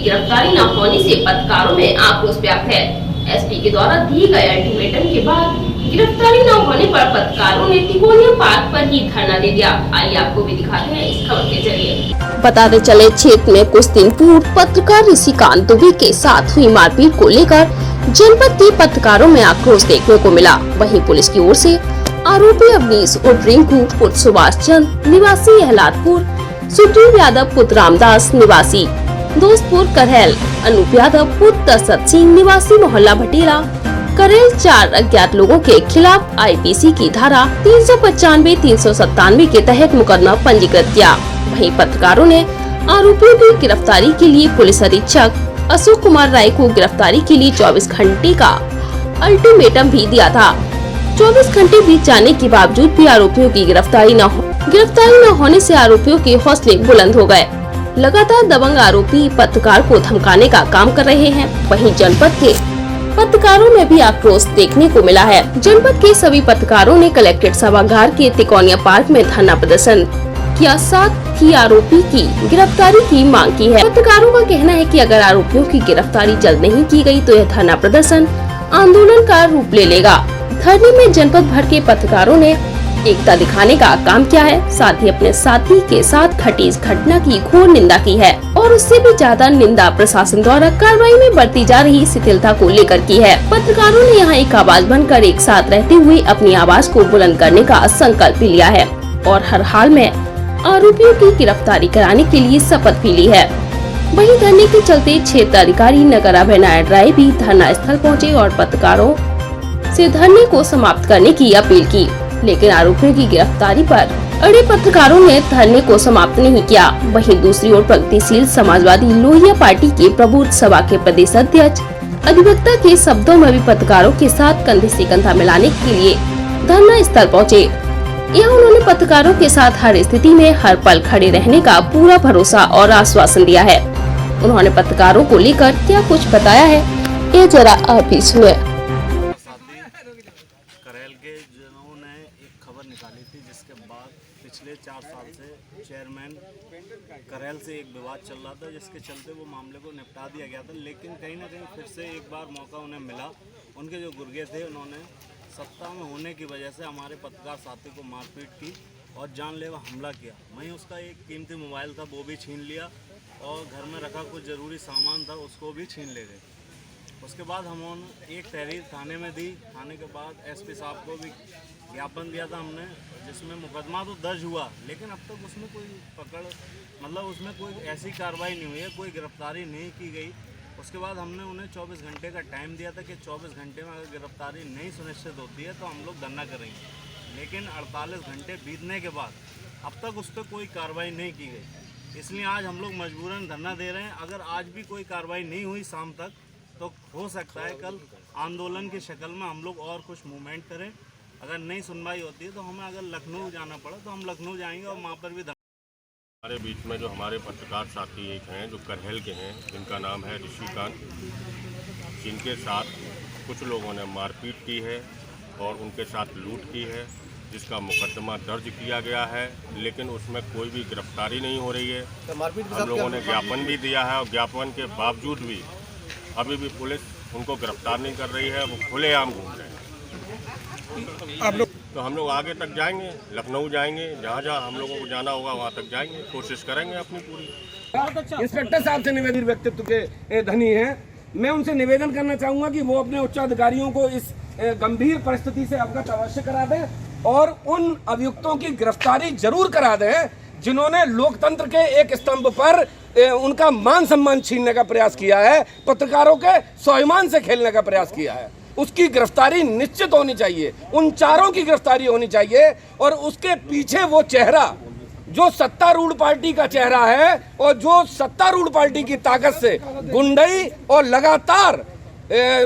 गिरफ्तारी न होने से पत्रकारों में आक्रोश व्याप्त है। एसपी के द्वारा दिए गए अल्टीमेटम के बाद गिरफ्तारी न होने पर पत्रकारों ने तिकोनिया पार्क पर ही धरना दे दिया। आइए आपको भी दिखाते हैं इस खबर के जरिए। बताते चले, क्षेत्र में कुछ दिन पूर्व पत्रकार ऋषिकांत दुबे के साथ हुई मारपीट को लेकर जनपद के पत्रकारों में आक्रोश देखने को मिला। वहीं पुलिस की ओर से आरोपी अवनीश उर्फ रिंकू पुत्र सुभाष चंद निवासी एहलादपुर, सुप्रीम यादव पुत्र रामदास निवासी दोस्तपुर करहल, अनूप यादव पुत्र दशरथ सिंह निवासी मोहल्ला भटेरा करेल 4 अज्ञात लोगों के खिलाफ आईपीसी की धारा 395, 397 के तहत मुकदमा पंजीकृत किया। वहीं पत्रकारों ने आरोपियों की गिरफ्तारी के लिए पुलिस अधीक्षक अशोक कुमार राय को गिरफ्तारी के लिए 24 घंटे का अल्टीमेटम भी दिया था। 24 घंटे बीत जाने के बावजूद भी आरोपियों की गिरफ्तारी न होने से आरोपियों के हौसले बुलंद हो गए। लगातार दबंग आरोपी पत्रकार को धमकाने का काम कर रहे हैं। वहीं जनपद के पत्रकारों में भी आक्रोश देखने को मिला है। जनपद के सभी पत्रकारों ने कलेक्ट्रेट सभागार के तिकोनिया पार्क में धरना प्रदर्शन किया, साथ ही आरोपी की गिरफ्तारी की मांग की है। पत्रकारों का कहना है कि अगर आरोपियों की गिरफ्तारी जल्द नहीं की गई तो यह धरना प्रदर्शन आंदोलन का रूप ले लेगा। धरने में जनपद भर के पत्रकारों ने एकता दिखाने का काम किया है, साथ ही अपने साथी के साथ घटी इस घटना की घोर निंदा की है और उससे भी ज्यादा निंदा प्रशासन द्वारा कार्रवाई में बरती जा रही शिथिलता को लेकर की है। पत्रकारों ने यहाँ एक आवाज बनकर एक साथ रहते हुए अपनी आवाज को बुलंद करने का संकल्प भी लिया है और हर हाल में आरोपियों की गिरफ्तारी कराने के लिए शपथ भी ली है। वहीं धरने के चलते क्षेत्र अधिकारी नगर अभय नारायण राय भी धरना स्थल पहुँचे और पत्रकारों से धरने को समाप्त करने की अपील की, लेकिन आरोपियों की गिरफ्तारी पर अड़े पत्रकारों ने धरने को समाप्त नहीं किया। वहीं दूसरी ओर प्रगतिशील समाजवादी लोहिया पार्टी के प्रबुद्ध सभा के प्रदेश अध्यक्ष अधिवक्ता के शब्दों में भी पत्रकारों के साथ कंधे से कंधा मिलाने के लिए धरना स्थल पहुँचे। यहाँ उन्होंने पत्रकारों के साथ हर स्थिति में हर पल खड़े रहने का पूरा भरोसा और आश्वासन दिया है। उन्होंने पत्रकारों को लेकर क्या कुछ बताया है, ये जरा आप भी सुनिए। करैल के जनों ने एक खबर निकाली थी जिसके बाद पिछले 4 साल से चेयरमैन करैल से एक विवाद चल रहा था, जिसके चलते वो मामले को निपटा दिया गया था। लेकिन कहीं ना कहीं फिर से एक बार मौका उन्हें मिला। उनके जो गुर्गे थे उन्होंने सत्ता में होने की वजह से हमारे पत्रकार साथी को मारपीट की और जानलेवा हमला किया। वहीं उसका एक कीमती मोबाइल था वो भी छीन लिया और घर में रखा कुछ ज़रूरी सामान था उसको भी छीन ले गए। उसके बाद हमने एक तहरीर थाने में दी। थाने के बाद एसपी साहब को भी ज्ञापन दिया था हमने, जिसमें मुकदमा तो दर्ज हुआ, लेकिन अब तक उसमें कोई उसमें कोई ऐसी कार्रवाई नहीं हुई है, कोई गिरफ्तारी नहीं की गई। उसके बाद हमने उन्हें 24 घंटे का टाइम दिया था कि 24 घंटे में अगर गिरफ्तारी नहीं सुनिश्चित होती है तो हम लोग धरना करेंगे। लेकिन 48 घंटे बीतने के बाद अब तक उस पर कोई कार्रवाई नहीं की गई। इसलिए आज हम लोग मजबूरन धरना दे रहे हैं। अगर आज भी कोई कार्रवाई नहीं हुई शाम तक तो हो सकता है कल आंदोलन की शक्ल में हम लोग और कुछ मूवमेंट करें। अगर नहीं सुनवाई होती है तो हमें अगर लखनऊ जाना पड़ा तो हम लखनऊ जाएंगे और वहाँ पर भी हमारे बीच में जो हमारे पत्रकार साथी एक हैं जो करहल के हैं, जिनका नाम है ऋषिकांत, जिनके साथ कुछ लोगों ने मारपीट की है और उनके साथ लूट की है, जिसका मुकदमा दर्ज किया गया है, लेकिन उसमें कोई भी गिरफ्तारी नहीं हो रही है। हम लोगों ने ज्ञापन भी दिया है और ज्ञापन के बावजूद भी अभी भी पुलिस उनको गिरफ्तार नहीं कर रही है, वो खुलेआम घूम रहे हैं। तो हम लोग आगे तक जाएंगे, लखनऊ जाएंगे, जहाँ जहाँ हम लोगों को जाना होगा वहाँ तक जाएंगे, कोशिश करेंगे अपनी पूरी। इंस्पेक्टर साहब से निवेदित व्यक्तित्व के धनी हैं, मैं उनसे निवेदन करना चाहूँगा कि वो अपने उच्चाधिकारियों को इस गंभीर परिस्थिति से अवगत अवश्य करा दें और उन अभियुक्तों की गिरफ्तारी जरूर करा दें जिन्होंने लोकतंत्र के एक स्तंभ पर उनका मान सम्मान छीनने का प्रयास किया है, पत्रकारों के स्वाभिमान से खेलने का प्रयास किया है। उसकी गिरफ्तारी निश्चित होनी चाहिए, उन चारों की गिरफ्तारी होनी चाहिए और उसके पीछे वो चेहरा जो सत्तारूढ़ पार्टी का चेहरा है और जो सत्तारूढ़ पार्टी की ताकत से गुंडई और लगातार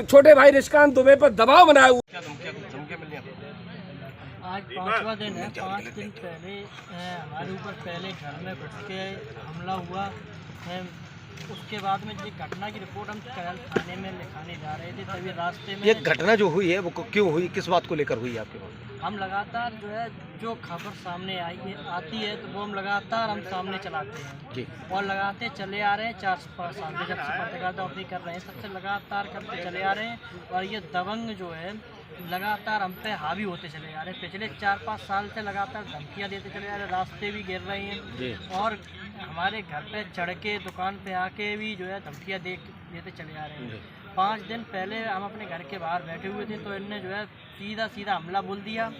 छोटे भाई ऋषिकांत दुबे पर दबाव बनाया हुआ। आज 5वां दिन है। 5 दिन पहले हमारे ऊपर पहले घर में घुस के हमला हुआ है। उसके बाद में ये घटना की रिपोर्ट हम करैल थाने में लिखाने जा रहे थे, तभी रास्ते में ये घटना जो हुई है वो क्यों हुई, किस बात को लेकर हुई आपके पास? हम लगातार जो है जो खबर सामने आती है तो वो हम लगातार सामने चलाते हैं और लगाते चले आ रहे हैं। 4-5 साल से जब से पत्रकारिता नौकरी कर रहे हैं तब से लगातार करते चले आ रहे हैं और ये दबंग जो है लगातार हम पे हावी होते चले जा रहे हैं। पिछले 4-5 साल से लगातार धमकियाँ देते चले जा रहे हैं, रास्ते भी गिर रहे हैं और हमारे घर पे चढ़ के दुकान पे आके भी जो है धमकियाँ देते चले जा रहे हैं। 5 दिन पहले हम अपने घर के बाहर बैठे हुए थे तो इनने जो है सीधा हमला बोल दिया।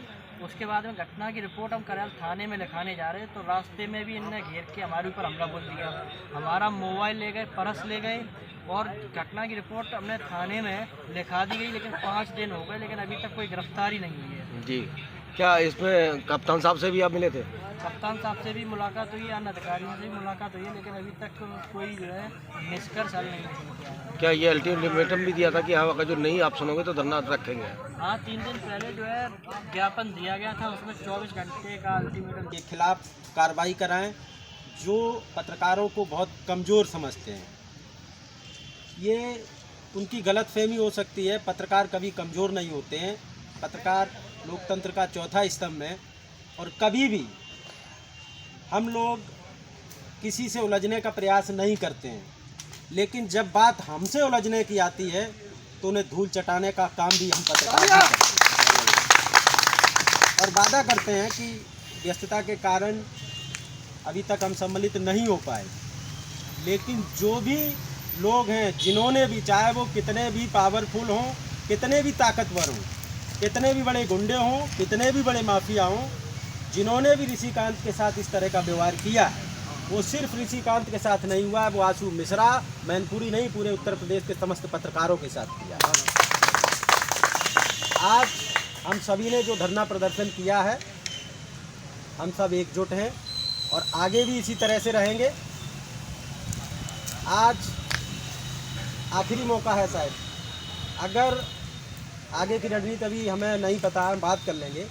उसके बाद में घटना की रिपोर्ट हम करैल थाने में लिखाने जा रहे हैं तो रास्ते में भी इनने घेर के हमारे ऊपर हमला बोल दिया। हमारा मोबाइल ले गए, पर्स ले गए और घटना की रिपोर्ट हमने थाने में लिखा दी गई, लेकिन 5 दिन हो गए लेकिन अभी तक कोई गिरफ्तारी नहीं हुई है। जी, क्या इसमें कप्तान साहब से भी आप मिले थे? कप्तान साहब से भी मुलाकात हुई है, अन्य अधिकारियों से भी मुलाकात हुई है, लेकिन अभी तक कोई जो है निष्कर्ष हल नहीं किया है। क्या ये अल्टीमेटम भी दिया था कि हाँ अगर जो नहीं आप सुनोगे तो धरना रखेंगे? हाँ, 3 दिन पहले जो है ज्ञापन दिया गया था, उसमें 24 घंटे का अल्टीमेटम के खिलाफ कार्रवाई कराएं जो पत्रकारों को बहुत कमज़ोर समझते हैं। ये उनकी गलतफहमी हो सकती है, पत्रकार कभी कमज़ोर नहीं होते हैं। पत्रकार लोकतंत्र का चौथा स्तंभ है और कभी भी हम लोग किसी से उलझने का प्रयास नहीं करते हैं, लेकिन जब बात हमसे उलझने की आती है तो उन्हें धूल चटाने का काम भी हम पत्रकार ही करते हैं और वादा करते हैं कि व्यस्तता के कारण अभी तक हम सम्मिलित नहीं हो पाए, लेकिन जो भी लोग हैं जिन्होंने भी, चाहे वो कितने भी पावरफुल हों, कितने भी ताकतवर हों, कितने भी बड़े गुंडे हों, कितने भी बड़े माफिया हों, जिन्होंने भी ऋषिकांत के साथ इस तरह का व्यवहार किया है, वो सिर्फ ऋषिकांत के साथ नहीं हुआ, वो आशु मिश्रा, मैनपुरी नहीं, पूरे उत्तर प्रदेश के समस्त पत्रकारों के साथ किया। आज हम सभी ने जो धरना प्रदर्शन किया है, हम सब एकजुट हैं और आगे भी इसी तरह से रहेंगे। आज आखिरी मौका है शायद, अगर आगे की रणनीति अभी हमें नहीं पता, हम बात कर लेंगे।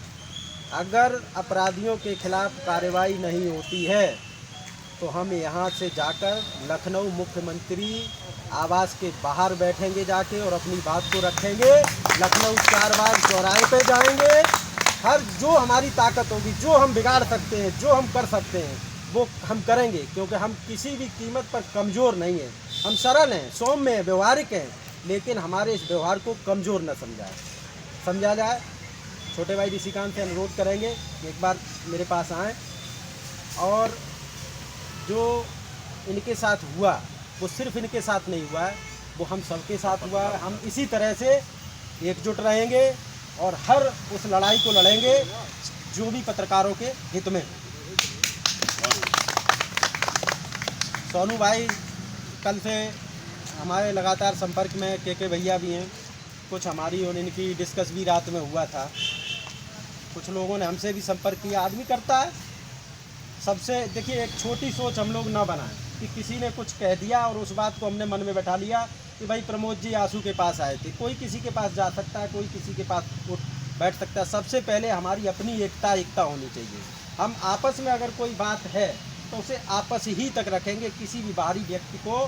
अगर अपराधियों के खिलाफ कार्रवाई नहीं होती है तो हम यहाँ से जाकर लखनऊ मुख्यमंत्री आवास के बाहर बैठेंगे जाके और अपनी बात को रखेंगे। लखनऊ 4 बार चौराहे पे जाएंगे। हर जो हमारी ताकत होगी, जो हम बिगाड़ सकते हैं, जो हम कर सकते हैं, वो हम करेंगे, क्योंकि हम किसी भी कीमत पर कमज़ोर नहीं हैं। हम सरल हैं, सौम्य हैं, व्यवहारिक हैं, लेकिन हमारे इस व्यवहार को कमज़ोर न समझा जाए। छोटे भाई ऋषिकांत से अनुरोध करेंगे कि एक बार मेरे पास आएँ और जो इनके साथ हुआ वो सिर्फ इनके साथ नहीं हुआ है, वो हम सबके साथ हुआ है। हम इसी तरह से एकजुट रहेंगे और हर उस लड़ाई को लड़ेंगे जो भी पत्रकारों के हित में। सोनू भाई कल से हमारे लगातार संपर्क में, के भैया भी हैं, कुछ हमारी और इनकी डिस्कस भी रात में हुआ था। कुछ लोगों ने हमसे भी संपर्क किया। आदमी करता है सबसे, देखिए एक छोटी सोच हम लोग ना बनाएं कि किसी ने कुछ कह दिया और उस बात को हमने मन में बैठा लिया कि भाई प्रमोद जी आंसू के पास आए थे। कोई किसी के पास जा सकता है, कोई किसी के पास उठ बैठ सकता है। सबसे पहले हमारी अपनी एकता होनी चाहिए। हम आपस में अगर कोई बात है तो उसे आपस ही तक रखेंगे, किसी भी बाहरी व्यक्ति को